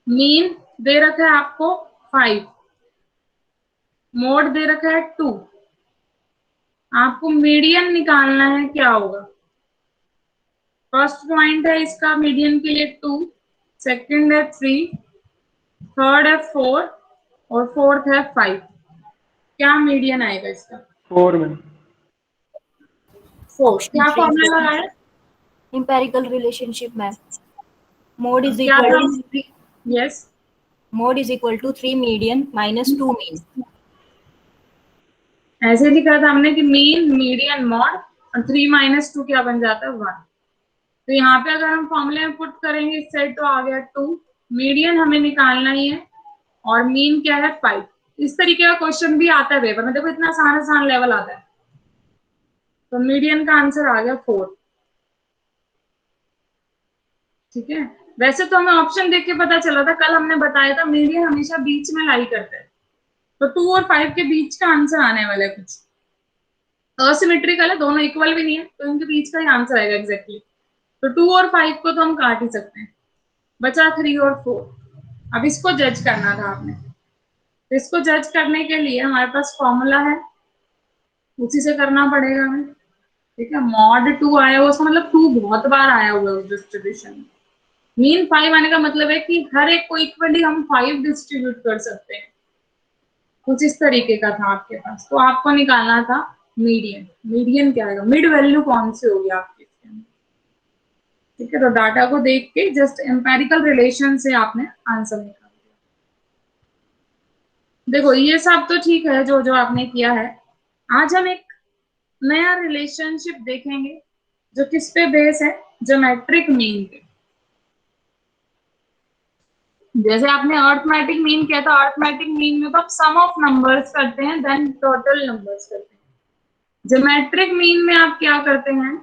Mean they रखा है आपको 5, मोड दे रखा है 2, आपको मीडियन निकालना है, क्या होगा? फर्स्ट पॉइंट है इसका मीडियन के लिए 2, सेकंड है 3, थर्ड है 4 और फोर्थ है 5। क्या मीडियन आएगा इसका? 4 में 4। क्या फॉर्मूला लगाया? Empirical relationship ma'am. Mode is क्या इक्वल था? To yes, mode is equal to 3 median minus 2 mean. ऐसे लिखा था हमने कि मीन, मीडियन, मॉड और 3 माइनस 2 क्या बन जाता है? 1। तो यहाँ पे अगर हम फॉर्मूले में पुट करेंगे इस साइड तो आ गया 2, मीडियन हमें निकालना ही है और मीन क्या है 5। इस तरीके का क्वेश्चन भी आता है पेपर में, देखो इतना आसान आसान लेवल आता है। तो मीडियन का आंसर आ गया 4। ठीक है, वैसे तो हमें ऑप्शन देख के पता चला था, कल हमने बताया था मीडियन हमेशा बीच में लाई करता है, तो 2 और 5 के बीच का आंसर आने वाला है। कुछ असिमेट्रिकल है, दोनों इक्वल भी नहीं है, तो इनके बीच का ही आंसर आएगा एग्जैक्टली। तो 2 और 5 को तो हम काट ही सकते हैं, बचा 3 और 4। अब इसको जज करना था आपने, तो इसको जज करने के लिए हमारे पास फॉर्मूला है, उसी से करना पड़ेगा हमें। ठीक है, मॉड 2 आया हुआ, उसका मतलब 2 बहुत बार आया हुआ है उस डिस्ट्रीब्यूशन में। मीन 5 आने का मतलब है कि हर एक को इक्वली हम 5 डिस्ट्रीब्यूट कर सकते हैं। कुछ इस तरीके का था आपके पास, तो आपको निकालना था मीडियन। मीडियन क्या आएगा? मिड वैल्यू कौन सी होगी आपके इसके अंदर? ठीक है, तो डाटा को देख के जस्ट एम्पेरिकल रिलेशन से आपने आंसर निकाल दिया। देखो ये सब तो ठीक है जो जो आपने किया है। आज हम एक नया रिलेशनशिप देखेंगे जो किस पे बेस है? ज्योमेट्रिक मीन पे। जैसे आपने अर्थमेटिक मीन किया था, अर्थमेटिक मीन में तो आप सम ऑफ नंबर्स करते हैं देन टोटल नंबर्स करते हैं। ज्योमेट्रिक मीन में आप क्या करते हैं?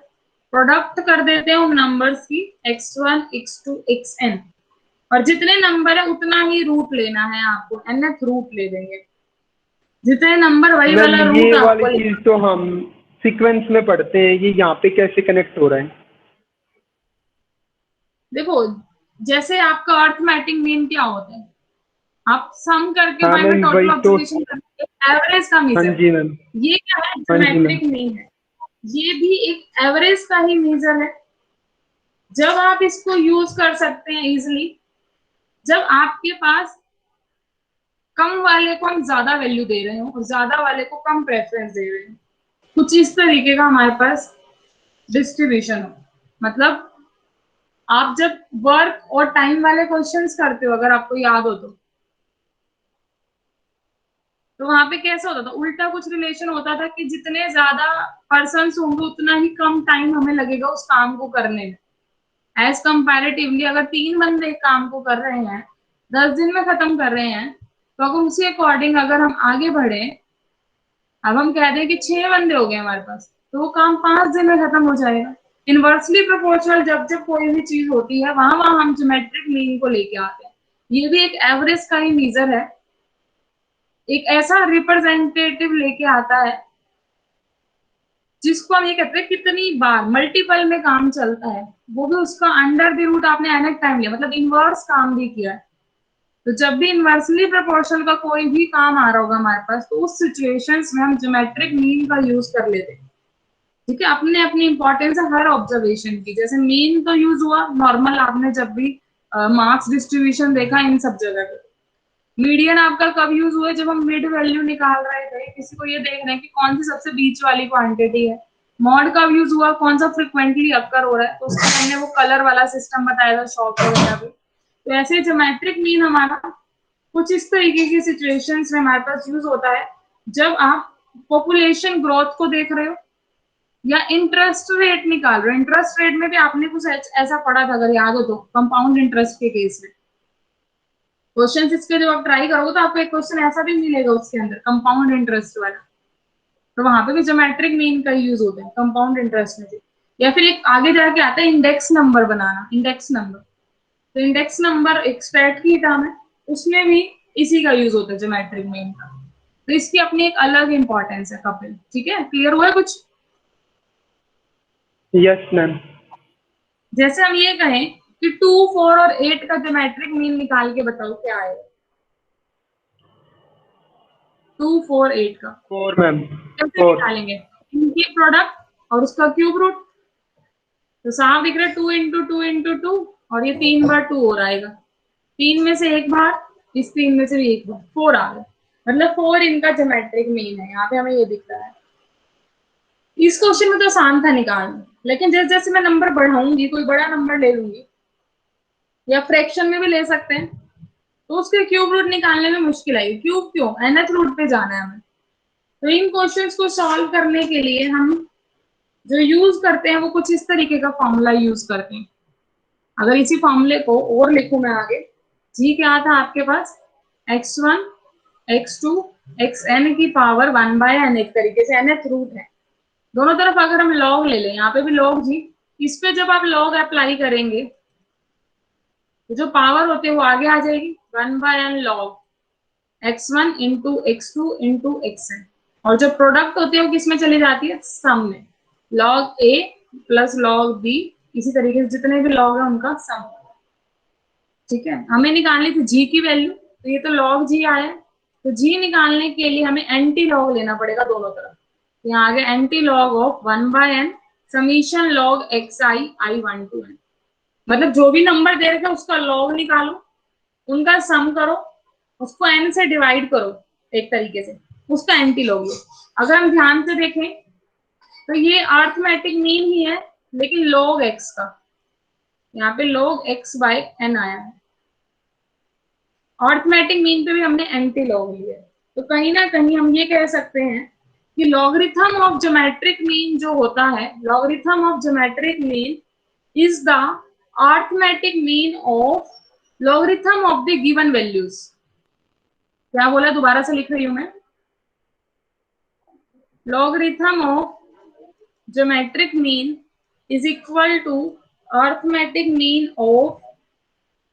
प्रोडक्ट कर देते हैं उन नंबर्स की x1 x2 xn, और जितने नंबर है उतना ही रूट लेना है आपको, nth रूट ले देंगे। जितने नंबर वही वाला मैम रूट ये वाली आपको चीज तो हम सीक्वेंस में पढ़ते हैं, ये यहाँ पे कैसे कनेक्ट हो रहा है? देखो जैसे आपका अर्थमेटिक मीन क्या होता है? आप सम करके हाँ बाय में मैम टोटल वही तो। ऑब्जर्वेशन करके एवरेज का हाँ मेजर। जी मैम। ये क्या है? हाँ जी मैम। ज्योमेट्रिक मीन है, ये भी एक एवरेज का ही मेजर है। जब आप इसको यूज कर सकते हैं इजिली, जब आपके पास कम वाले को हम ज्यादा वैल्यू दे रहे हो और ज्यादा वाले को कम प्रेफरेंस दे रहे हैं। कुछ इस तरीके का हमारे पास डिस्ट्रीब्यूशन हो। मतलब आप जब वर्क और टाइम वाले क्वेश्चंस करते हो, अगर आपको याद हो तो वहां पे कैसा होता था? उल्टा कुछ रिलेशन होता था कि जितने ज्यादा पर्सन्स होंगे उतना ही कम टाइम हमें लगेगा उस काम को करने में। एज कंपैरेटिवली अगर 3 बंदे एक काम को कर रहे हैं, 10 दिन में खत्म कर रहे हैं, तो अगर उसी अकॉर्डिंग अगर हम आगे बढ़े, अब हम कह दें कि 6 बंदे हो गए हमारे पास, तो वो काम 5 दिन में खत्म हो जाएगा। इनवर्सली प्रोपोर्शनल जब जब कोई भी चीज होती है, वहां वहां हम ज्योमेट्रिक मीन को लेके आते हैं। ये भी एक एवरेज का ही मेजर है, एक ऐसा रिप्रेजेंटेटिव लेके आता है जिसको हम ये कहते हैं कितनी बार मल्टीपल में काम चलता है, वो भी उसका अंडर द रूट आपने एनथ टाइम लिया, मतलब इनवर्स काम भी किया है। तो जब भी इनवर्सली प्रोपोर्शनल का कोई भी काम आ रहा होगा हमारे पास, तो उस सिचुएशंस में हम ज्योमेट्रिक मीन का यूज कर लेते हैं। ठीक है, अपने अपनी इंपॉर्टेंस है हर ऑब्जर्वेशन की। जैसे मीन तो यूज हुआ नॉर्मल, आपने जब भी मार्क्स डिस्ट्रीब्यूशन देखा इन सब जगह पे। मीडियन आपका कब यूज हुआ? जब हम मिड वैल्यू निकाल रहे थे, किसी को ये देख रहे हैं कि कौन सी सबसे बीच वाली क्वांटिटी है। मॉड कब यूज हुआ? कौन सा फ्रिक्वेंटली अक्कर हो रहा है, तो उसमें हमने वो कलर वाला सिस्टम बताया था, शॉक वगैरह भी। तो ऐसे ज्योमेट्रिक मीन हमारा कुछ इस तरीके की सिचुएशंस में हमारे पास यूज होता है, जब आप पॉपुलेशन ग्रोथ को देख रहे हो या इंटरेस्ट रेट निकाल रहे हो। इंटरेस्ट रेट में भी आपने कुछ ऐसा पढ़ा था, अगर याद हो तो, कंपाउंड इंटरेस्ट के केस में। क्वेश्चन इसके जब आप ट्राई करोगे तो आपको एक क्वेश्चन ऐसा भी मिलेगा उसके अंदर, कंपाउंड इंटरेस्ट वाला। तो वहां पे भी ज्योमेट्रिक मीन का यूज होता है कंपाउंड इंटरेस्ट में भी। या फिर एक आगे जाके आता है इंडेक्स नंबर बनाना, इंडेक्स नंबर। तो इंडेक्स नंबर एक स्ट्रेट की टर्म है, उसमें भी इसी का यूज होता है ज्योमेट्रिक मीन का। तो इसकी अपनी एक अलग इंपॉर्टेंस है कपिल। ठीक है, क्लियर हुआ है कुछ? Yes ma'am. जैसे हम ये कहें कि 2, 4 और 8 का ज्योमेट्रिक मीन निकाल के बताओ क्या आएगा। 2, 4, 8 का 4 मैम, कैसे 4। निकालेंगे? इनकी प्रोडक्ट और उसका क्यूब रूट। तो साफ दिख रहा है 2 इंटू 2 इंटू 2, और ये 3 बार 2 और आएगा। 3 में से एक बार, इस 3 में से भी एक बार, 4 आ गया। मतलब 4 इनका ज्योमेट्रिक मीन है। यहाँ पे हमें ये दिख रहा है। इस क्वेश्चन में तो आसान था निकालना, लेकिन जैसे जैसे मैं नंबर बढ़ाऊंगी, कोई बड़ा नंबर ले लूंगी या फ्रैक्शन में भी ले सकते हैं, तो उसके क्यूब रूट निकालने में मुश्किल आएगी। क्यूब क्यों, nth रूट पे जाना है हमें। तो इन क्वेश्चंस को सॉल्व करने के लिए हम जो यूज करते हैं वो कुछ इस तरीके का फॉर्मूला यूज करते हैं। अगर इसी फॉर्मूले को और लिखूं मैं आगे, जी क्या था आपके पास, x1 x2 xn की पावर 1/n, एक तरीके से nth रूट है। दोनों तरफ अगर हम लॉग ले लें, यहाँ पे भी लॉग जी, इस पे जब आप लॉग अप्लाई करेंगे तो जो पावर होती है वो आगे आ जाएगी, 1/n log x1 into x2 into xn, और जो प्रोडक्ट होती है वो किस में चली जाती है, सम में, log a plus log b, इसी तरीके से जितने भी लॉग है उनका सम। ठीक है, हमें निकालनी थी g की वैल्यू, तो ये तो log g आया। तो g निकालने के लिए हमें एंटी लॉग लेना पड़ेगा दोनों तरफ। तो यहाँ आगे anti log of 1/n summation log xi i1 to n, मतलब जो भी नंबर दे रखे उसका लॉग निकालो, उनका सम करो, उसको n से डिवाइड करो, एक तरीके से उसका एंटी लॉग लो। अगर हम ध्यान से देखें तो ये अर्थमेटिक मीन ही है, लेकिन log x का, यहाँ पे log x by n आया है। अर्थमेटिक मीन पे भी हमने एंटी लॉग लिया है। तो कहीं ना कहीं हम ये कह सकते हैं कि लॉगरिथम ऑफ ज्योमेट्रिक मीन जो होता है, logarithm of geometric mean is the arithmetic mean of logarithm of the given values. क्या बोला, दोबारा से लिख रही हूं मैं, logarithm of geometric mean is equal to arithmetic mean of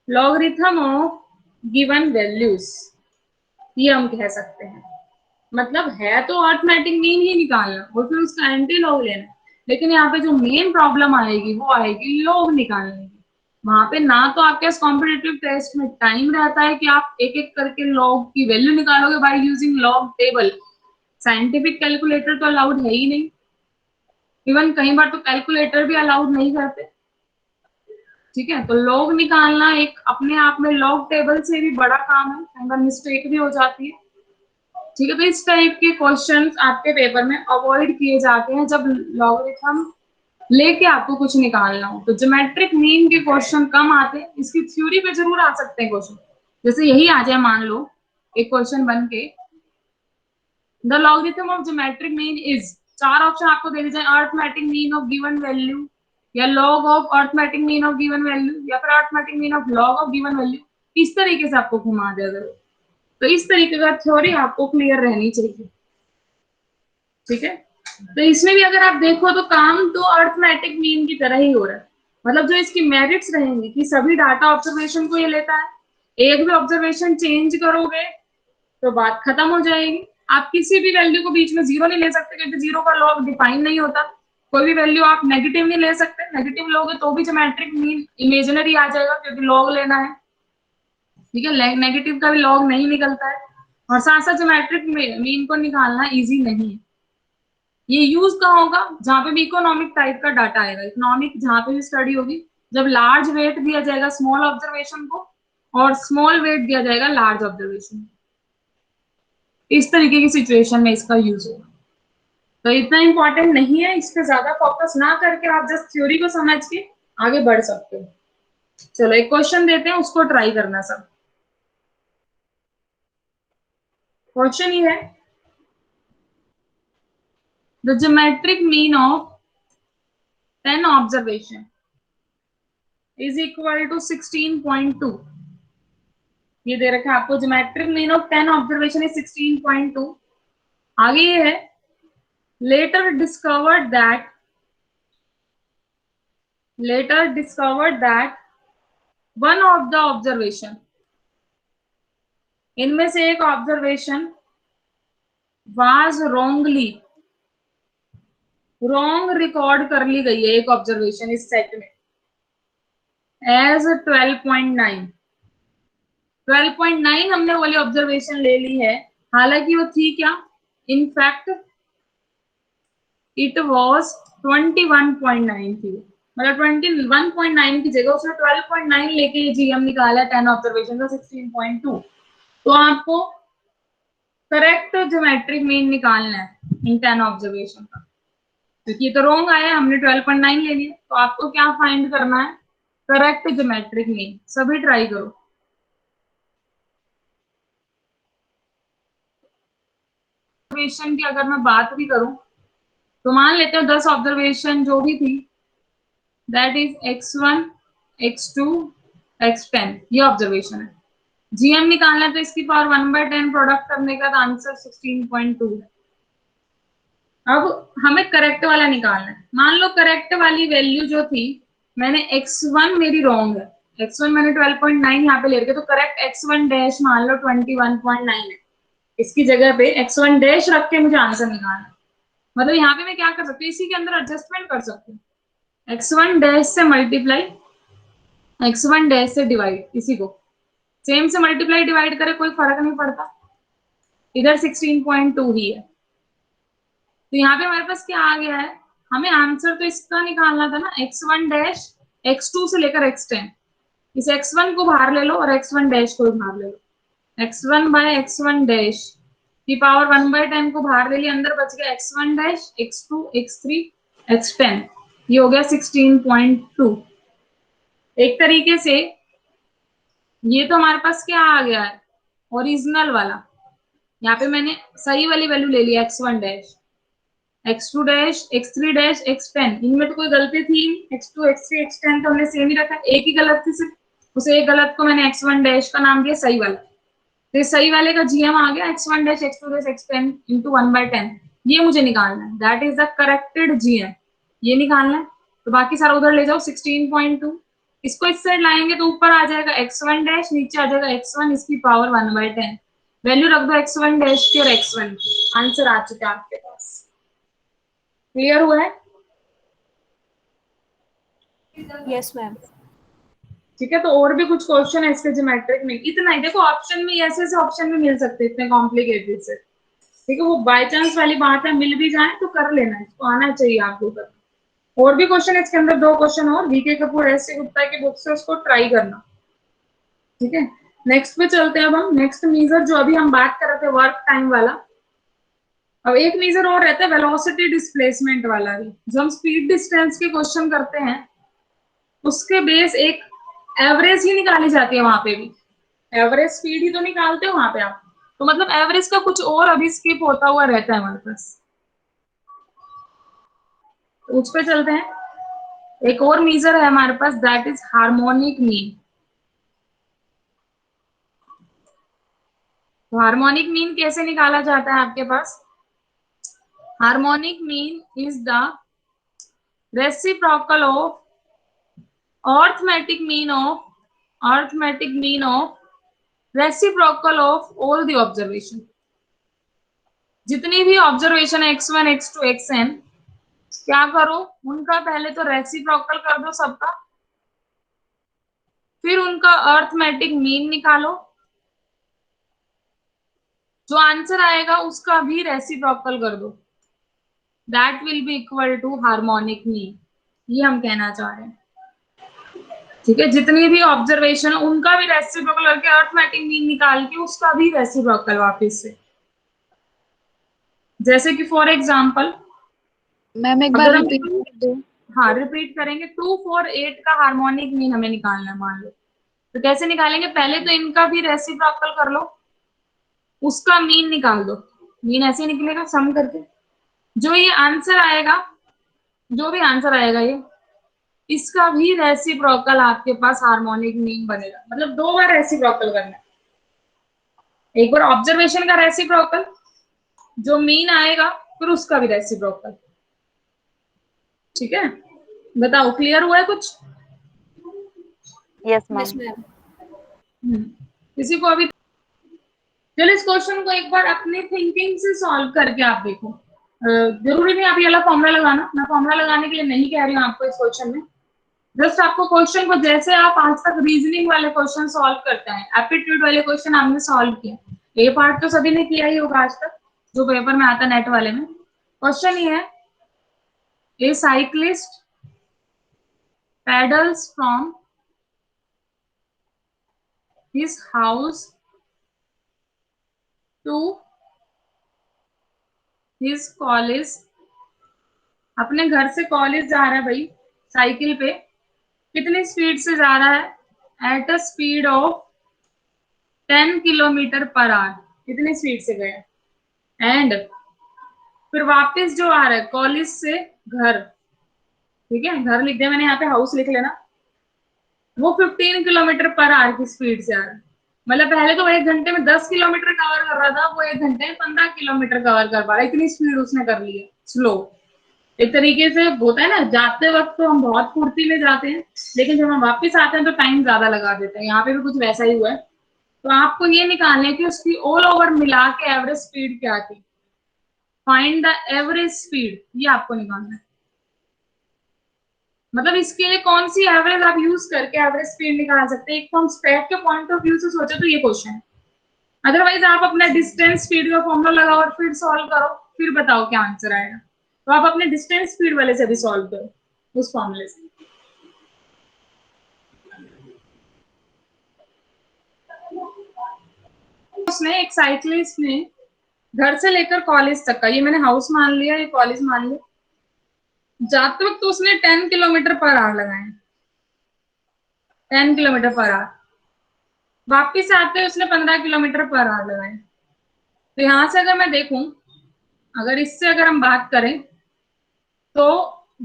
logarithm of given values, ये हम कह सकते हैं। मतलब है तो अर्थमेटिक मीन ही निकालना और फिर उसका एंटी लॉग लेना, लेकिन यहाँ पे जो मेन प्रॉब्लम आएगी वो आएगी लॉग निकालने की। वहां पे ना तो आपके पास कॉम्पिटिटिव टेस्ट में टाइम रहता है कि आप एक एक करके लॉग की वैल्यू निकालोगे by using log table. Scientific calculator तो अलाउड है ही नहीं, इवन कई बार तो कैलकुलेटर भी अलाउड नहीं करते। ठीक है, तो लॉग निकालना एक अपने आप में लॉग टेबल से भी बड़ा काम है, कई बार मिस्टेक भी हो जाती है। ठीक है, तो इस टाइप के क्वेश्चंस आपके पेपर में अवॉइड किए जाते हैं जब लॉगरिथम लेके आपको कुछ निकालना हो। तो ज्योमेट्रिक मीन के क्वेश्चन कम आते हैं, इसकी थ्योरी पे जरूर आ सकते हैं क्वेश्चन। जैसे यही आ जाए मान लो एक क्वेश्चन बन के, the logarithm of geometric mean is, 4 option आपको दे दिए जाए, arithmetic mean of given value, या log of arithmetic mean of given value, या फिर arithmetic mean of log of given value. इस तरीके से आपको घुमा दिया जाए, तो इस तरीके का थ्योरी आपको क्लियर रहनी चाहिए। ठीक है, तो इसमें भी अगर आप देखो तो काम तो अर्थमेटिक मीन की तरह ही हो रहा है। मतलब जो इसकी मेरिट्स रहेंगी कि सभी डाटा ऑब्जर्वेशन को ये लेता है, एक भी ऑब्जर्वेशन चेंज करोगे तो बात खत्म हो जाएगी। आप किसी भी वैल्यू को बीच में जीरो नहीं ले सकते, क्योंकि जीरो का लॉग डिफाइन नहीं होता। कोई भी वैल्यू आप नेगेटिव नहीं ले सकते, नेगेटिव लोगे तो भी ज्योमेट्रिक मीन इमेजिनरी आ जाएगा, क्योंकि लॉग लेना है। ठीक है, नेगेटिव का भी लॉग नहीं निकलता है, और साथ साथ ज्योमेट्रिक मीन को निकालना इजी नहीं है। ये यूज कहाँ होगा, जहां पे भी इकोनॉमिक टाइप का डाटा आएगा, इकोनॉमिक जहां पे भी स्टडी होगी, जब लार्ज वेट दिया जाएगा स्मॉल ऑब्जर्वेशन को, और स्मॉल वेट दिया जाएगा लार्ज ऑब्जर्वेशन, इस तरीके की सिचुएशन में इसका यूज होगा। तो इतना इंपॉर्टेंट नहीं है, इस पे ज्यादा फोकस ना करके आप जस्ट थ्योरी को समझ के आगे बढ़ सकते हो। चलो एक क्वेश्चन देते हैं, उसको ट्राई करना सब। क्वेश्चन ये है, the geometric mean of 10 observation is equal to 16.2। ये दे रखा है आपको, geometric mean of 10 observation is 16.2। आगे ये है, later discovered that one of the observation, इनमें से एक ऑब्जर्वेशन was रॉन्ग रिकॉर्ड कर ली गई है, एक ऑब्जर्वेशन इस सेट में, एज 12.9। 12.9 हमने वाली ऑब्जर्वेशन ले ली है, हालांकि वो थी क्या, इनफैक्ट इट वॉज 21.9 थी, मतलब 21.9 की जगह उसने 12.9 लेके जीएम निकाला 10 ऑब्जर्वेशन का 16.2। तो आपको करेक्ट ज्योमेट्रिक मीन निकालना है इन 10 ऑब्जर्वेशन का, क्योंकि ये तो रॉन्ग आया, हमने 12.9 ले लिया। तो आपको क्या फाइंड करना है, करेक्ट ज्योमेट्रिक मीन। सभी ट्राई करो। ऑब्जर्वेशन की अगर मैं बात भी करूं तो मान लेते हो 10 ऑब्जर्वेशन जो भी थी, that is x1 x2 x10, ये ऑब्जर्वेशन है। जीएम निकालना है तो इसकी पावर 1/10 प्रोडक्ट करने का आंसर 16.2 है। अब हमें करेक्ट वाला निकालना है। मान लो करेक्ट वाली वैल्यू जो थी, मैंने x1 मेरी रॉन्ग है, x1 मैंने 12.9 यहाँ पे ले रखी, तो करेक्ट x1 डैश मान लो 21.9 है, इसकी जगह पे x1 डैश रख के मुझे आंसर निकालना है। मतलब यहाँ पे मैं क्या कर सकती हूँ, इसी के अंदर एडजस्टमेंट कर सकती हूँ, x1 डैश से मल्टीप्लाई, x1 डैश से डिवाइड, इसी को सेम से मल्टीप्लाई डिवाइड करे कोई फर्क नहीं पड़ता, इधर 16.2 ही है। तो यहाँ पे हमारे पास क्या आ गया है, हमें आंसर तो इसका निकालना था ना, x1 डैश x2 से लेकर x10, इस x1 को बाहर ले लो और x1 डैश को बाहर ले लो, x1 बाय x1 डैश की पावर 1/10 को बाहर ले लिया, अंदर बच गया x1 dash x2 x3 x10, ये हो गया 16.2। एक तरीके से ये तो हमारे पास क्या आ गया है, ओरिजिनल वाला। यहाँ पे मैंने सही वाली वैल्यू ले लिया, x1 dash x2 dash x3 dash x10, इनमें तो कोई गलती थी, x2 x3 x10 तो हमने सेम ही रखा, एक ही गलत थी सिर्फ, उस एक गलत को मैंने x1 डैश का नाम दिया सही वाला, तो सही वाले का जीएम आ गया x1 dash x2 dash x10 into 1/10, ये मुझे निकालना है, that is the corrected GM, ये निकालना है। तो बाकी सारा उधर ले जाओ 16.2, इसको इस साइड लाएंगे तो ऊपर आ जाएगा x1 डैश, नीचे आ जाएगा x1 इसकी पावर 1/10, वैल्यू रख दो x1 डैश की और x1 की, आंसर आ चुका है आपके पास। क्लियर हुआ है? Yes ma'am. ठीक है, तो और भी कुछ क्वेश्चन है इसके ज्योमेट्रिक में, इतना ही देखो, ऑप्शन में ऐसे ऐसे ऑप्शन भी मिल सकते हैं इतने कॉम्प्लिकेटेड से, ठीक है, वो बाय चांस वाली बात है, मिल भी जाए तो कर लेना, इसको आना चाहिए आपको करना। और भी क्वेश्चन है इसके अंदर, 2 क्वेश्चन और वीके कपूर एस गुप्ता की बुक से, उसको ट्राई करना, ठीक है। नेक्स्ट पे चलते हैं अब हम, नेक्स्ट मेजर जो अभी हम बात कर रहे थे वर्क टाइम वाला, अब एक मेजर और रहता है वेलोसिटी डिस्प्लेसमेंट वाला भी, जो हम स्पीड डिस्टेंस के क्वेश्चन करते हैं उसके बेस एक एवरेज ही निकाली जाती है, वहां पे भी एवरेज स्पीड ही तो निकालते हो वहां पे आप, तो मतलब एवरेज का कुछ और अभी स्किप होता हुआ रहता है हमारे पास। तो उस पे चलते हैं, एक और मेजर है हमारे पास, दैट इज हार्मोनिक मीन। तो हार्मोनिक मीन कैसे निकाला जाता है आपके पास, harmonic mean is the reciprocal of arithmetic mean of reciprocal of all the observation। जितनी भी ऑब्जर्वेशन है x1 x2 xn, क्या करो, उनका पहले तो रेसिप्रोकल कर दो सबका, फिर उनका अर्थमेटिक मीन निकालो, जो आंसर आएगा उसका भी रेसिप्रोकल कर दो, that will be equal to harmonic mean, ये हम कहना चाह रहे हैं। ठीक है, जितनी भी ऑब्जर्वेशन है उनका भी रेसिप्रोकल करके अर्थमेटिक मीन निकाल के उसका भी रेसिप्रोकल वापस से, जैसे कि फॉर एग्जांपल मैम एक बार रिपीट कर दो। हाँ रिपीट करेंगे, 2 4 8 का हार्मोनिक मीन हमें निकालना है मान लो, तो कैसे निकालेंगे, पहले तो इनका भी रेसिप्रोकल कर लो, उसका मीन निकाल दो, मीन ऐसे निकलेगा सम करके, जो ये आंसर आएगा, जो भी आंसर आएगा ये, इसका भी रेसिप्रोकल आपके पास हार्मोनिक मीन बनेगा, मतलब 2 बार रेसिप्रोकल करना है, एक बार ऑब्जर्वेशन का रेसिप्रोकल, जो मीन आएगा फिर उसका भी रेसिप्रोकल। ठीक है, बताओ क्लियर हुआ है कुछ? Yes yes ma'am. मैम। किसी को अभी, चलो इस क्वेश्चन को एक बार अपनी थिंकिंग से सॉल्व करके आप देखो, जरूरी नहीं आप ये वाला फॉर्मूला लगाना, मैं फॉर्मूला लगाने के लिए नहीं कह रही हूँ आपको इस क्वेश्चन में, जस्ट आपको क्वेश्चन को, जैसे आप आज तक रीजनिंग वाले क्वेश्चन सॉल्व करते हैं, एप्टीट्यूड वाले क्वेश्चन आपने सॉल्व किए, ये पार्ट तो सभी ने किया ही होगा आज तक जो पेपर में आता है नेट वाले में। क्वेश्चन ये है, ए cyclist pedals from his house to his college, अपने घर से कॉलेज जा रहा है भाई साइकिल पे, कितनी स्पीड से जा रहा है, at a speed of 10 kilometre per hour, कितनी स्पीड से गया। एंड फिर वापस जो आ रहा है कॉलेज से घर, ठीक है, घर लिख दिया मैंने, यहाँ पे हाउस लिख लेना, वो 15 किलोमीटर पर आवर की स्पीड से आ रहा है। मतलब पहले तो वो 1 घंटे में 10 किलोमीटर कवर कर रहा था, वो 1 घंटे में 15 किलोमीटर कवर कर पा रहा है, इतनी स्पीड उसने कर ली है स्लो। एक तरीके से होता है ना, जाते वक्त तो हम बहुत फुर्ती में जाते हैं, लेकिन जब हम वापस आते हैं तो टाइम ज्यादा लगा देते हैं। यहाँ पे भी कुछ वैसा ही हुआ है। तो आपको ये निकालना है कि उसकी ऑल ओवर मिला के एवरेज स्पीड क्या थी। फाइंड द एवरेज स्पीड, ये आपको निकालना है। मतलब इसके लिए कौन सी एवरेज आप यूज करके एवरेज स्पीड निकाल सकते हैं, एक तो हम स्टेप के पॉइंट ऑफ व्यू से सोचे तो ये क्वेश्चन है। अदरवाइज आप अपना डिस्टेंस स्पीड का फॉर्मूला लगाओ और फिर सॉल्व करो, फिर बताओ क्या आंसर आएगा। तो आप अपने डिस्टेंस स्पीड वाले से भी सॉल्व करो उस फॉर्मूले से। उसने, एक साइक्लिस्ट ने घर से लेकर कॉलेज तक का, ये मैंने हाउस मान लिया, ये कॉलेज मान लिया, जाते वक्त तो उसने 10 किलोमीटर पर आवर लगाए, 10 किलोमीटर पर आवर। वापिस आते उसने 15 किलोमीटर पर आवर लगाए। तो यहां से अगर मैं देखूं, अगर इससे अगर हम बात करें तो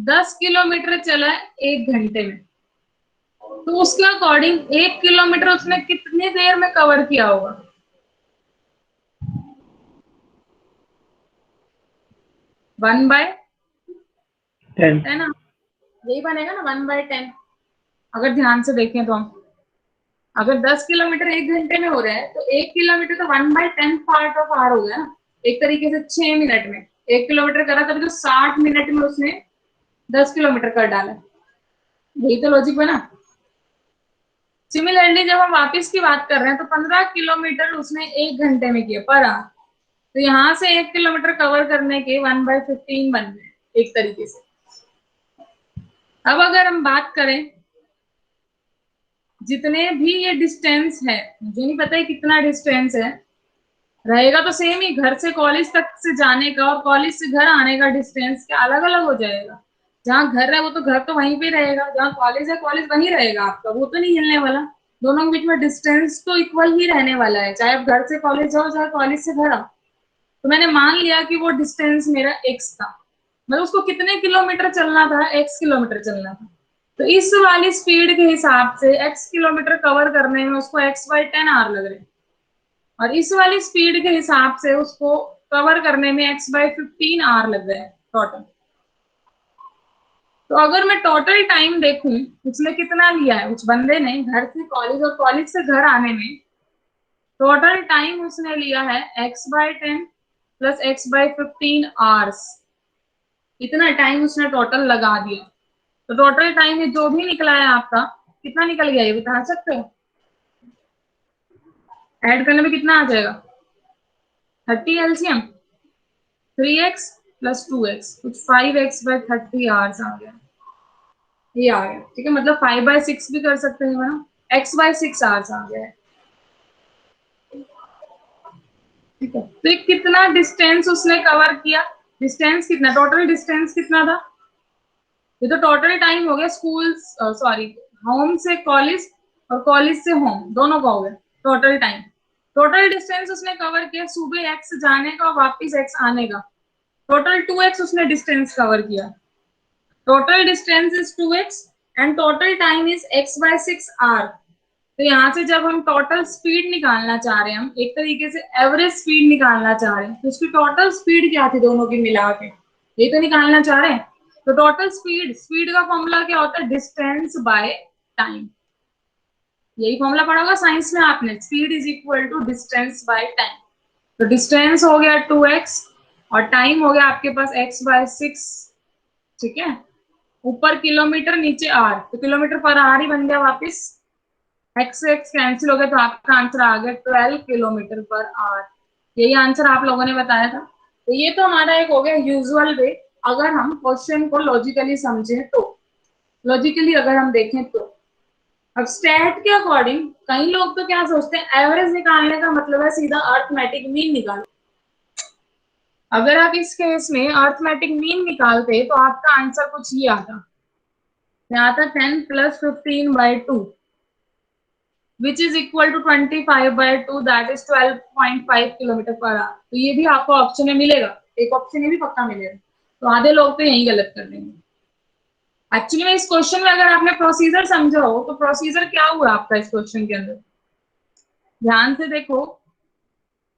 10 किलोमीटर चला है 1 घंटे में, तो उसके अकॉर्डिंग 1 किलोमीटर उसने कितनी देर में कवर किया होगा। One by 10। है ना, यही बनेगा ना 1/10। अगर ध्यान से देखें तो हम, अगर 10 किलोमीटर 1 घंटे में हो रहा है तो 1 किलोमीटर तो 1/10 पार्ट ऑफ आवर हो गया ना, एक तरीके से 6 मिनट में 1 किलोमीटर करा, तभी तो 60 मिनट में उसने 10 किलोमीटर कर डाला। यही तो लॉजिक बना। सिमिलरली जब हम वापस की बात कर रहे हैं तो 15 किलोमीटर उसने 1 घंटे में किया पर आवर, तो यहाँ से 1 किलोमीटर कवर करने के 1/15 बन गए एक तरीके से। अब अगर हम बात करें, जितने भी ये डिस्टेंस है, मुझे नहीं पता है कितना डिस्टेंस है, रहेगा तो सेम ही, घर से कॉलेज तक से जाने का और कॉलेज से घर आने का डिस्टेंस क्या अलग अलग हो जाएगा। जहाँ घर है वो तो घर तो वहीं पे रहेगा, जहाँ कॉलेज है कॉलेज वहीं रहेगा आपका, वो तो नहीं हिलने वाला। दोनों के बीच में डिस्टेंस तो इक्वल ही रहने वाला है, चाहे आप घर से कॉलेज जाओ चाहे कॉलेज से घर आओ। तो मैंने मान लिया कि वो डिस्टेंस मेरा x था, मतलब उसको कितने किलोमीटर चलना था, x किलोमीटर चलना था। तो इस वाली स्पीड के हिसाब से x किलोमीटर कवर करने में उसको x/10 आवर लग रहे, और इस वाली स्पीड के हिसाब से उसको कवर करने में x/15 आवर लग रहे हैं टोटल। तो अगर मैं टोटल टाइम देखूं उसने कितना लिया है, उस बंदे ने घर से कॉलेज और कॉलेज से घर आने में टोटल टाइम उसने लिया है x/10 प्लस x/15 आवर्स, इतना टाइम उसने टोटल लगा दिया। तो टोटल टाइम जो भी निकला है आपका, कितना निकल गया ये बता सकते हो? ऐड करने में कितना आ जाएगा? 30 एलसीएम 3x प्लस 2x, कुछ 5x/30 आवर्स आ गया, ये आ गया। ठीक है, मतलब 5/6 भी कर सकते हैं मैडम, x/6 आवर्स आ गया है। ठीक है, तो कितना डिस्टेंस उसने कवर किया, डिस्टेंस कितना, टोटल डिस्टेंस कितना था, ये तो टोटल टाइम हो गया स्कूल, सॉरी होम से कॉलेज और कॉलेज से होम, दोनों का हो गया टोटल टाइम। टोटल डिस्टेंस उसने कवर किया सुबह x जाने का और वापिस x आने का, टोटल 2x उसने डिस्टेंस कवर किया। Total distance is 2x and total time is x/6 hour. तो यहाँ से जब हम टोटल स्पीड निकालना चाह रहे हैं, हम एक तरीके से एवरेज स्पीड निकालना चाह रहे हैं, तो उसकी टोटल स्पीड क्या थी दोनों की मिला के, ये तो निकालना चाह रहे हैं। तो टोटल स्पीड, स्पीड का फॉर्मूला क्या होता है, डिस्टेंस बाय टाइम। यही फॉर्मूला पढ़ा होगा साइंस में आपने, speed is equal to distance by time. तो डिस्टेंस हो गया 2x और टाइम हो गया आपके पास x/6। ठीक है, ऊपर किलोमीटर नीचे आर, तो किलोमीटर पर आर ही बन गया वापस, एक्स से एक्स कैंसिल हो गया, तो आपका आंसर आ गया 12 किलोमीटर पर आवर। यही आंसर आप लोगों ने बताया था। तो ये तो हमारा एक हो गया यूजुअल वे, अगर हम क्वेश्चन को लॉजिकली समझें तो, लॉजिकली अगर हम देखें तो। अब स्टैट के अकॉर्डिंग कई लोग तो क्या सोचते हैं, एवरेज निकालने का मतलब है सीधा अर्थमेटिक मीन निकालो। अगर आप इस केस में अर्थमेटिक मीन निकालते तो आपका आंसर कुछ ये आता, यहाँ था 10 + 15/2 which is equal to 25/2, that is 12.5 kilometre per hour. तो ये भी आपको ऑप्शन में मिलेगा, एक ऑप्शन ये भी पक्का मिलेगा। तो आधे लोग तो यही गलत कर देंगे। एक्चुअली में इस क्वेश्चन में अगर आपने प्रोसीजर समझा हो तो प्रोसीजर क्या हुआ आपका इस क्वेश्चन के अंदर, ध्यान से देखो।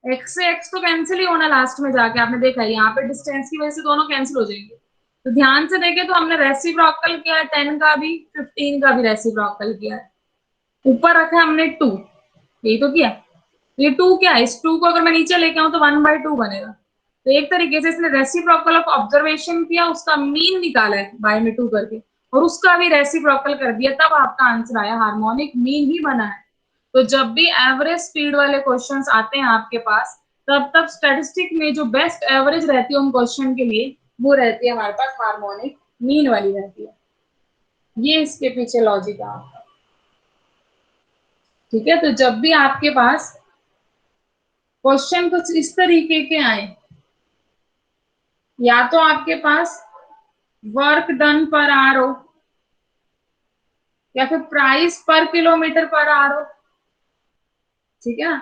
एक्स से एक्स तो कैंसिल ही होना लास्ट में जाके, आपने देखा है यहाँ पे डिस्टेंस की वजह से दोनों कैंसिल हो जाएंगे। तो ध्यान से देखे तो हमने रेसिप्रोकल किया है 10 का भी, 15 का भी रेसिप्रोकल किया है। ऊपर रखा है हमने 2, यही तो किया। ये 2 क्या है, इस 2 को अगर मैं नीचे लेके आऊं तो 1/2 बनेगा। तो एक तरीके से इसने रेसिप्रोकल ऑफ ऑब्जर्वेशन किया, उसका मीन निकाला है बाय में 2 करके, और उसका भी रेसिप्रोकल कर दिया, तब आपका आंसर आया, हार्मोनिक मीन ही बना है। तो जब भी एवरेज स्पीड वाले क्वेश्चंस आते हैं आपके पास, तब स्टैटिस्टिक में जो बेस्ट एवरेज रहती है उन क्वेश्चन के लिए, वो रहती है हमारे पास हार्मोनिक मीन वाली रहती है। ये इसके पीछे लॉजिक है आपका, ठीक है। तो जब भी आपके पास क्वेश्चन कुछ इस तरीके के आए, या तो आपके पास वर्क डन पर आवर हो, या फिर प्राइस पर किलोमीटर पर आवर हो, ठीक है।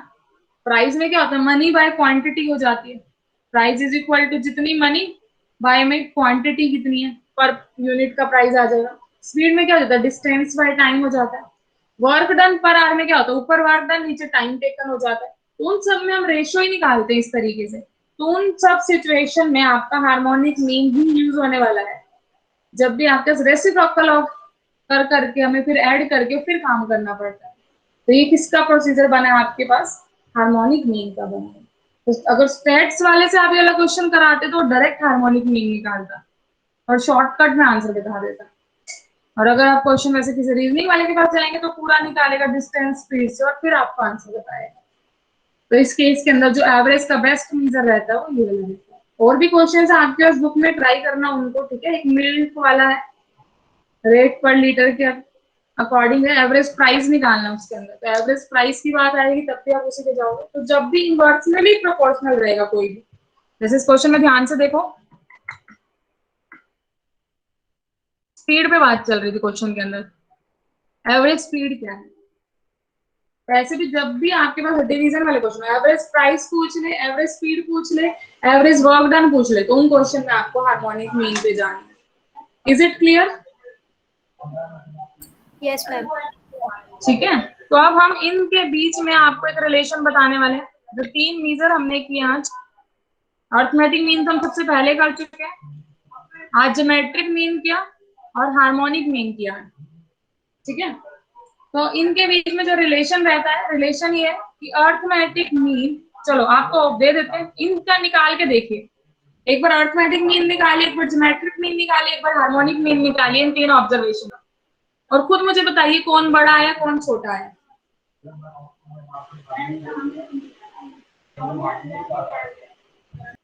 प्राइस में क्या होता है, मनी बाय क्वांटिटी हो जाती है। प्राइस इज इक्वल टू जितनी मनी बाय में क्वांटिटी कितनी है, पर यूनिट का प्राइस आ जाएगा। स्पीड में क्या हो जाता है, डिस्टेंस बाय टाइम हो जाता है। वर्क डन पर आवर में क्या होता है, ऊपर वर्क डन नीचे टाइम टेकन हो जाता है। तो उन सब में हम रेशियो ही निकालते हैं इस तरीके से। तो उन सब सिचुएशन में आपका हार्मोनिक मीन ही यूज होने वाला है। जब भी आपके रेसिप्रोकल ऑफ कर करके हमें फिर ऐड करके फिर काम करना पड़ता है। तो ये किसका प्रोसीजर बना है आपके पास, हार्मोनिक मीन का बना है। तो अगर स्टेट्स वाले से आप ये वाला क्वेश्चन कराते तो डायरेक्ट हार्मोनिक मीन निकालता और शॉर्टकट में आंसर बता देता। और अगर आप क्वेश्चन वैसे किसी रीजनिंग वाले के पास जाएंगे तो पूरा निकालेगा डिस्टेंस स्पीड से और फिर आपको आंसर बताएगा। तो इस केस के अंदर जो एवरेज का बेस्ट मेजर रहता है वो ये वाला रहता है। और भी क्वेश्चन आपके पास बुक में, ट्राई करना उनको, ठीक है। एक मिल्क वाला है, रेट पर लीटर के अकॉर्डिंग है, एवरेज प्राइस निकालना उसके अंदर। तो एवरेज प्राइस की बात आएगी तब भी आप उसी पे जाओगे। तो जब भी इनवर्सली प्रोपोर्शनल रहेगा कोई भी, जैसे इस क्वेश्चन में ध्यान से देखो, स्पीड पे बात चल रही थी क्वेश्चन के अंदर, एवरेज स्पीड क्या है। वैसे भी जब भी आपके पास डिवीजन वाले क्वेश्चन, एवरेज प्राइस पूछ ले, एवरेज स्पीड पूछ ले, एवरेज वर्क डन पूछ ले, तो उन क्वेश्चन में आपको हार्मोनिक मीन पे जाना है। Is it clear? Yes ma'am. ठीक है। तो अब हम इनके बीच में आपको एक रिलेशन बताने वाले हैं। जो 3 मेजर हमने किए आज, अर्थमेटिक मीन तो हम सबसे पहले कर चुके हैं, आज ज्योमेट्रिक मीन किया और हार्मोनिक मीन किया, ठीक है। तो इनके बीच में जो रिलेशन रहता है, रिलेशन ये है कि अर्थमेटिक मीन, चलो आपको दे देते हैं, इनका निकाल के देखिए। एक बार अर्थमेटिक मीन निकालिए, एक बार ज्योमेट्रिक मीन निकालिए, एक बार हार्मोनिक मीन निकालिए, इन 3 ऑब्जर्वेशन, और खुद मुझे बताइए कौन बड़ा है कौन छोटा है।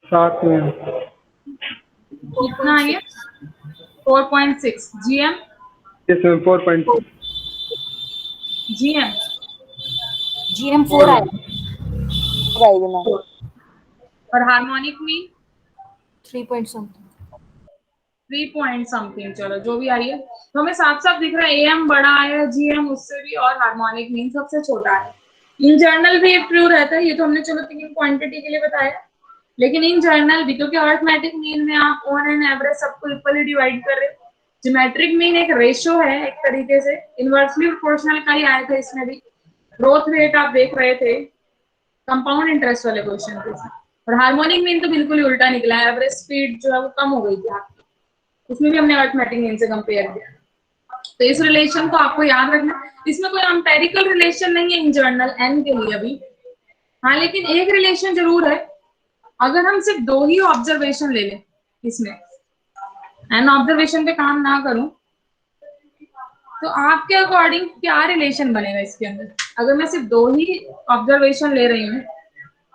साथ में कितना है? 4.6 जीएम, इसमें 4.6 जीएम, GM 4 आएगा, और harmonic mean 3 point something. 3 point something, चलो जो भी आई है। तो हमें साफ साफ दिख रहा है एएम बड़ा है जीएम उससे भी, और हार्मोनिक मीन सबसे छोटा है। इन जनरल भी एक ट्रू रहता है, ये तो हमने चलो 3 क्वांटिटी के लिए बताया, लेकिन इन जनरल भी, क्योंकि अर्थमेटिक मीन में आप ऑन एंड एवरेज सबको इक्वली डिवाइड कर रहे हो। ज्योमेट्रिक मीन एक रेशियो है एक तरीके से, इनवर्सली प्रोपोर्शनल का ही आया था इसमें भी। ग्रोथ रेट आप देख रहे थे कंपाउंड इंटरेस्ट वाले क्वेश्चन के साथ। और हार्मोनिक मीन तो बिल्कुल ही उल्टा निकला है, एवरेज स्पीड जो है वो कम हो गई थी आपकी, उसमें भी हमने अर्थमेटिक मीन से कंपेयर किया। तो इस रिलेशन को आपको याद रखना। इसमें कोई एम्पिरिकल रिलेशन नहीं है इन जनरल एन के लिए अभी, हाँ, लेकिन एक रिलेशन जरूर है। अगर हम सिर्फ 2 ही ऑब्जर्वेशन ले लें इसमें, एन ऑब्जर्वेशन पे काम ना करूं तो आपके अकॉर्डिंग क्या रिलेशन बनेगा इसके अंदर? अगर मैं सिर्फ 2 ही ऑब्जर्वेशन ले रही हूँ,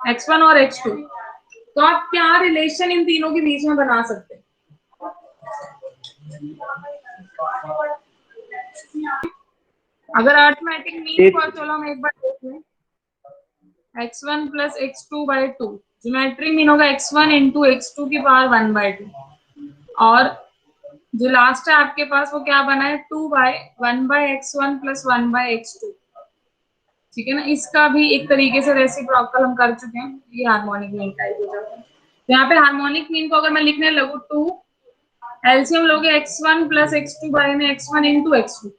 x1 और x2, तो आप क्या रिलेशन इन तीनों के बीच में बना सकते हैं? अगर अर्थमेटिक मीन को चलो हम एक बार देख लें, x1 plus x2 by 2, geometric mean होगा x1 इंटू x2 की पावर 1/2, और जो लास्ट है आपके पास वो क्या बना है, 1/x1 प्लस 1/x2, ठीक है ना। इसका भी एक तरीके से रेसिप्रोकल हम कर चुके हैं, ये हार्मोनिक मीन टाइप हो जाता है। तो यहाँ पे हार्मोनिक मीन को अगर मैं लिखने लगूँ 2, एलसीएम लोगे x1 प्लस x2 बाई में x1 इंटू x2,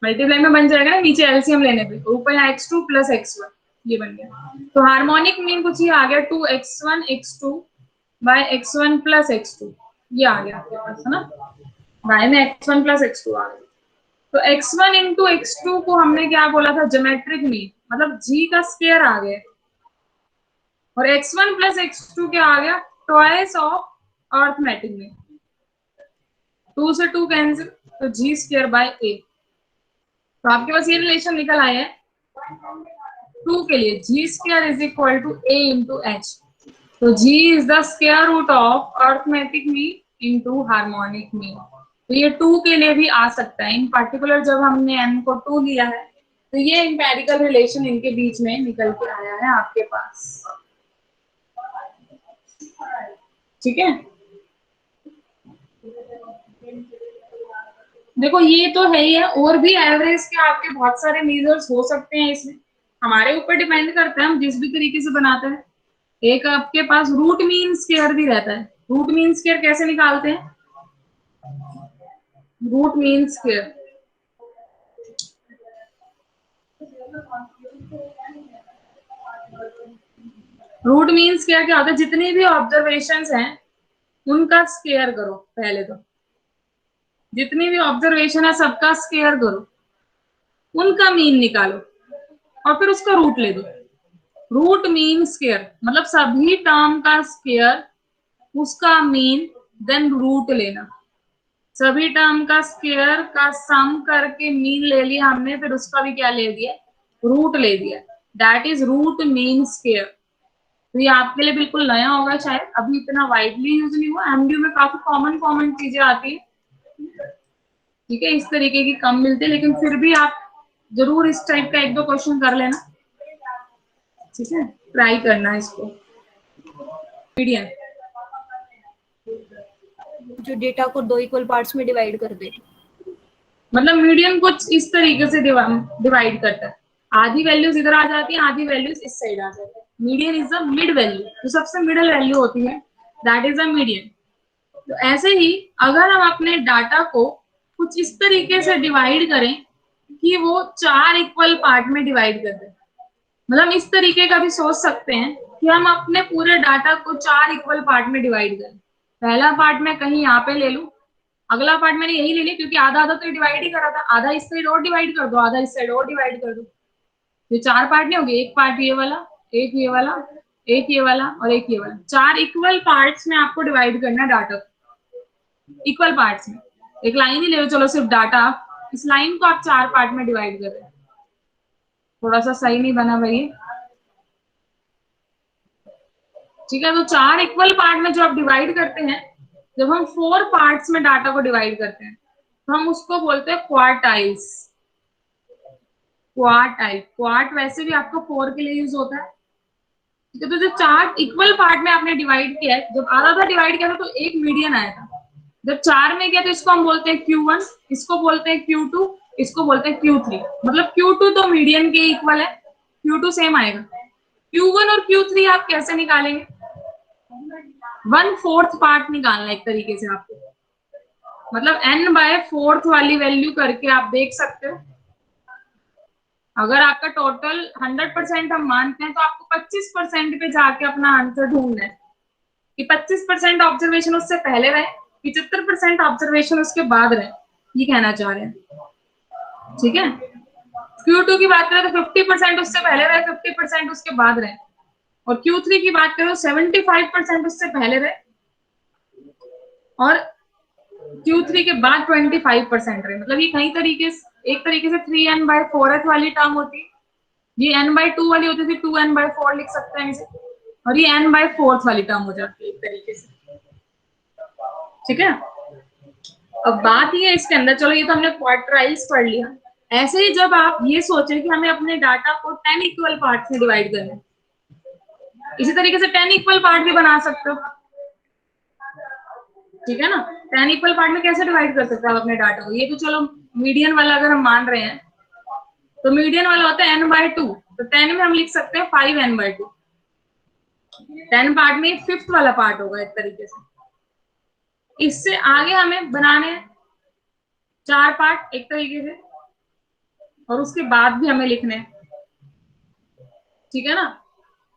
मल्टीप्लाई में बन जाएगा ना नीचे एलसीएम लेने पे, ऊपर यहाँ x2 प्लस x1, ये बन गया। तो हार्मोनिक मीन कुछ ये आ गया 2x1 x2 bye x1 plus x2, ये आ गया आपके पास, है ना। बाय में x1 प्लस x2 आ गया। तो x1 इंटू x2 को हमने क्या बोला था, ज्योमेट्रिक मीन, मतलब g का स्क्वायर आ गया, और x1 प्लस x2 क्या आ गया, ट्वाइस ऑफ अर्थमेटिक मीन। 2 से 2 कैंसिल, तो g स्क्वायर बाय a। तो आपके पास ये रिलेशन निकल आया है 2 के लिए, g square is equal to a into h। तो g is the square root of arithmetic mean into harmonic mean. तो ये 2 के लिए भी आ सकता है। इन पार्टिकुलर जब हमने n को 2 लिया है तो ये एम्पेरिकल रिलेशन इनके बीच में निकल के आया है आपके पास, ठीक है। देखो ये तो है ही है, और भी एवरेज के आपके बहुत सारे मेजर्स हो सकते हैं इसमें, हमारे ऊपर डिपेंड करता है हम जिस भी तरीके से बनाते हैं। एक आपके पास रूट मीन स्क्वायर भी रहता है। रूट मीन स्क्वायर कैसे निकालते हैं? Root mean square, root mean square क्या होता है, जितनी भी ऑब्जर्वेशंस हैं उनका स्क्वायर करो, पहले तो जितनी भी ऑब्जर्वेशन है सबका स्क्वायर करो, उनका मीन निकालो और फिर उसका रूट ले दो। रूट मीन स्क्वायर मतलब सभी टर्म का स्क्वायर, उसका मीन, देन रूट लेना। सभी टर्म का स्क्वायर का सम करके मीन ले लिया हमने, फिर उसका भी क्या ले दिया, रूट ले दिया। That is root mean square. तो ये आपके लिए बिल्कुल नया होगा, शायद अभी इतना वाइडली यूज नहीं हुआ। एमडीयू में काफी कॉमन चीजें आती है, ठीक है, इस तरीके की कम मिलती है, लेकिन फिर भी आप जरूर इस टाइप का 1-2 क्वेश्चन कर लेना, ठीक है, ट्राई करना इसको। मीडियन जो डेटा को 2 इक्वल पार्ट्स में डिवाइड कर दे, मतलब मीडियन कुछ इस तरीके से डिवाइड करता है, आधी वैल्यूज इधर आ जाती है, आधी वैल्यूज इस साइड आ जाती है। Median is the mid value, जो सबसे मिडल वैल्यू होती है, दैट इज द मीडियन। तो ऐसे ही अगर हम अपने डाटा को कुछ इस तरीके से डिवाइड करें कि वो 4 इक्वल पार्ट में डिवाइड कर दें, मतलब इस तरीके का भी सोच सकते हैं कि हम अपने पूरे डाटा को 4 इक्वल पार्ट में डिवाइड करें। पहला पार्ट मैं कहीं यहाँ पे ले लूं, अगला पार्ट मैंने यही ले लिया क्योंकि आधा आधा तो डिवाइड ही करा था, आधा इस साइड और डिवाइड कर दो, आधा इस साइड और डिवाइड कर दो। ये 4 पार्ट नहीं हो गए, एक पार्ट ये वाला, एक ये वाला, एक ये वाला और एक ये वाला। 4 इक्वल पार्ट्स में आपको डिवाइड करना है डाटा, इक्वल पार्ट्स में। एक लाइन ही ले लो, चलो सिर्फ डाटा, इस लाइन को आप 4 पार्ट में डिवाइड कर रहे हैं। थोड़ा सा सही नहीं बना भाई, ठीक है। तो 4 इक्वल पार्ट में जो आप डिवाइड करते हैं, जब हम 4 पार्ट्स में डाटा को डिवाइड करते हैं तो हम उसको बोलते हैं क्वार्टाइल्स। क्वार्ट वैसे भी आपको 4 के लिए यूज होता है, ठीक है। तो जो 4 इक्वल पार्ट में आपने डिवाइड किया है, जब आधा था डिवाइड किया था तो एक मीडियन आया था। जब 4 में गया तो इसको हम बोलते हैं Q1, इसको बोलते हैं Q2, इसको बोलते हैं Q3। मतलब Q2 तो मीडियन के इक्वल है, Q2 सेम आएगा। Q1 और Q3 आप कैसे निकालेंगे? 1/4 पार्ट निकालना एक तरीके से आपको, मतलब n/4 वाली वैल्यू करके आप देख सकते हो। अगर आपका टोटल 100% हम मानते हैं तो आपको 25% पे जाके अपना आंसर ढूंढना है कि 25% ऑब्जर्वेशन उससे पहले रहे, 75% ऑब्जर्वेशन उसके बाद रहे, ये कहना चाह रहे हैं, ठीक है। Q2 की बात करें तो 50% उससे पहले रहे, 50% उसके बाद रहे, और Q3 की बात करें तो 75% उससे पहले रहे और Q3 के बाद 25% रहे, मतलब ये कई तरीके से, एक तरीके से 3n/4 वाली टर्म होती है, ये n/2 वाली होती थी, 2n/4 लिख सकते हैं इसे, और ये n/4 वाली टर्म हो जाती है एक तरीके से, ठीक है। अब बात ये है इसके अंदर, चलो ये तो हमने क्वार्टाइल्स पढ़ लिया। ऐसे ही जब आप ये सोचें कि हमें अपने डाटा को 10 इक्वल पार्ट्स में डिवाइड करना है, इसी तरीके से 10 इक्वल पार्ट भी बना सकते हो, ठीक है ना। 10 इक्वल पार्ट में कैसे डिवाइड कर सकते हो आप अपने डाटा को, ये तो चलो मीडियन वाला अगर हम मान रहे हैं, तो मीडियन वाला होता है n/2, तो 10 में हम लिख सकते हैं 5n/2। 10 पार्ट में 5th वाला पार्ट होगा एक तरीके से। इससे आगे हमें बनाने हैं 4 पार्ट एक तरीके से, और उसके बाद भी हमें लिखने हैं, ठीक है ना।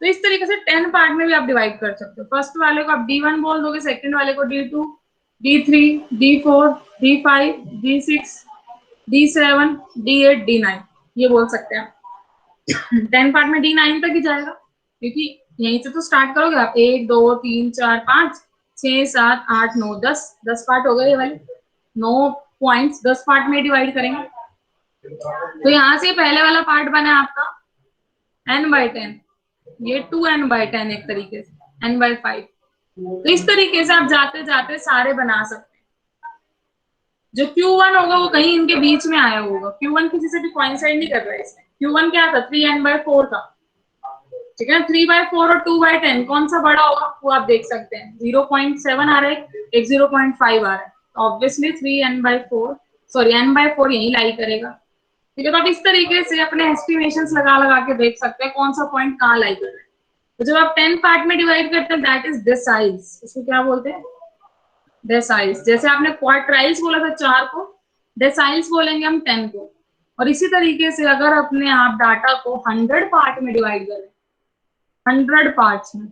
तो इस तरीके से 10 पार्ट में भी आप डिवाइड कर सकते हो। फर्स्ट वाले को आप D1 बोल दोगे, सेकंड वाले को D2, D3, D4, D5, D6, D7, D8, D9 ये बोल सकते हैं आप। 10 पार्ट में D9 तक ही जाएगा, क्योंकि यहीं से तो स्टार्ट करोगे आप, 1 2 3 4 5 6 7 8 9 10 पार्ट हो गए ये वाले, 9 पॉइंट्स 10 पार्ट में डिवाइड करेंगे। तो यहाँ से पहले वाला पार्ट बना आपका n/10, ये 2n/10 एक तरीके से, n/5। तो इस तरीके से आप जाते जाते सारे बना सकते हैं। जो Q1 होगा वो कहीं इनके बीच में आया होगा, Q1 किसी से भी कोइंसाइड नहीं कर रहा है इसमें। Q1 क्या था, 3n/4 था, ठीक है। 3/4 और 2/10 कौन सा बड़ा होगा वो आप देख सकते हैं, 0.7 आ रहा है, एक 0.5 आ रहा है, ऑब्वियसली 3n/4 सॉरी n/4 यही लाई करेगा, ठीक है। तो आप इस तरीके से अपने एस्टिमेशंस लगा लगा के देख सकते हैं कौन सा पॉइंट कहाँ लाई कर रहे हैं। तो जब आप 10 पार्ट में डिवाइड करते हैं, दैट इज डेसाइल्स, इसको क्या बोलते हैं, डेसाइल्स। जैसे आपने क्वार्टाइल्स बोला था 4 को, डेसाइल्स बोलेंगे हम 10 को। और इसी तरीके से अगर अपने आप डाटा को 100 पार्ट में डिवाइड करें, 100 पार्ट्स में,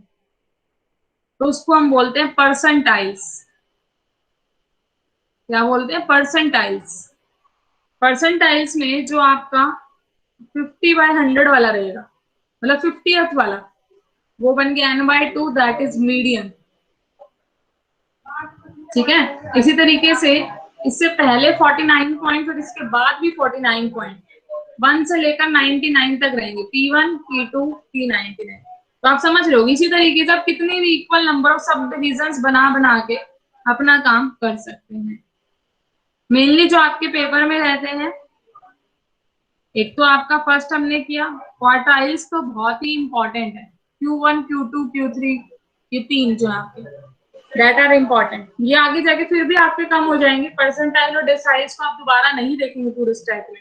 तो उसको हम बोलते हैं परसेंटाइल्स। क्या बोलते हैं, परसेंटाइल्स। परसेंटाइल्स में जो आपका 50/100 वाला रहेगा, मतलब 50th वाला, वो बन गया n/2, दैट इज मीडियन, ठीक है। इसी तरीके से इससे पहले 49 पॉइंट और इसके बाद भी 49 पॉइंट, 1 से लेकर 99 तक रहेंगे, P1 P2 P99। तो आप समझ रहे हो, इसी तरीके से आप कितने भी इक्वल नंबर ऑफ सब डिविजन्स बना बना के अपना काम कर सकते हैं। मेनली जो आपके पेपर में रहते हैं, एक तो आपका फर्स्ट हमने किया क्वार्टाइल्स, तो बहुत ही इंपॉर्टेंट है, Q1 Q2 Q3, ये 3 जो आपके दैट आर इम्पोर्टेंट। ये आगे जाके फिर भी आपके कम हो जाएंगे, परसेंटाइल और डेसाइल्स को आप दोबारा नहीं देखेंगे पूरे स्टैक में,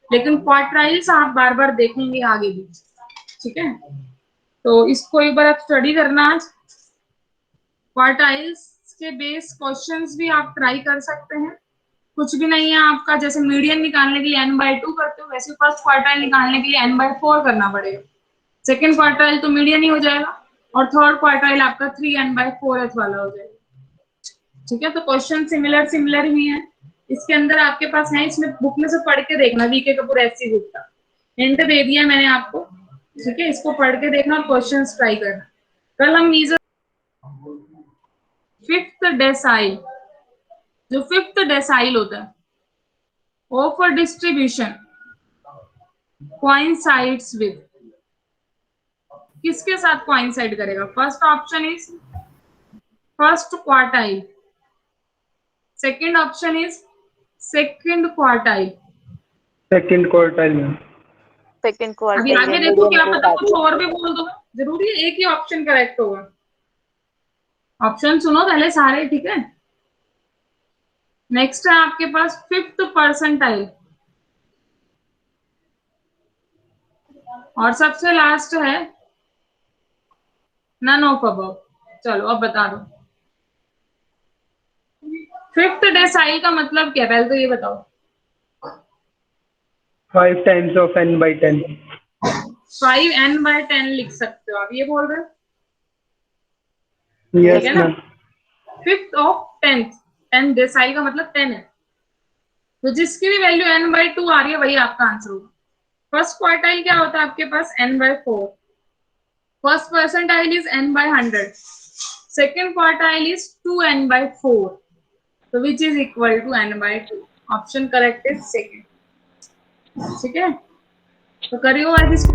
लेकिन क्वार्टाइल्स आप बार बार देखेंगे आगे भी, ठीक है। तो इसको एक बार आप स्टडी करना आज। क्वार्टाइल्स के बेस क्वेश्चंस भी आप ट्राई कर सकते हैं, कुछ भी नहीं है आपका, जैसे मीडियन निकालने के लिए n/2 करते हो, वैसे फर्स्ट क्वार्टाइल निकालने के लिए n/4 करना पड़ेगा, सेकंड क्वार्टाइल तो मीडियन ही हो जाएगा, और थर्ड क्वार्टाइल आपका 3n/4 वाला हो जाएगा, ठीक है। तो क्वेश्चन सिमिलर ही है, इसके अंदर आपके पास है, इसमें बुक में से पढ़ के देखना, वीके कपूर एससी बुक का हिंट दे दिया मैंने आपको, ठीक है। इसको पढ़ के देखना और क्वेश्चंस ट्राई करना। कल हम मीजर 5th डेसाइल, जो 5th डेसाइल होता है, O for distribution coincides with, किसके साथ coincide करेगा, first option is first quartile, second option is second quartile, second quartile में। सेकंड अभी क्वार्टर आगे देखो क्या पता कुछ और भी बोल दो, जरूरी है एक ही ऑप्शन करेक्ट होगा। ऑप्शन सुनो पहले सारे, ठीक है। नेक्स्ट है आपके पास 5th परसेंटाइल, और सबसे लास्ट है नन ऑफ अबव। चलो अब बता दो 5th डेसाइल का मतलब क्या है, पहले तो ये बताओ। 5 times of n/10। 5n/10 लिख सकते हो आप, ये बोल रहे हो, यस ठीक है ना। Ma'am. 5th of 10th, 10 decyl का मतलब 10 है, तो जिसकी भी वैल्यू n/2 आ रही है वही आपका आंसर होगा। फर्स्ट क्वार्टाइल क्या होता है आपके पास, n/4, first percentile is n/100, second quartile is 2n/4, तो which is equal to n/2। Option correct is second. ठीक है, तो करियो आज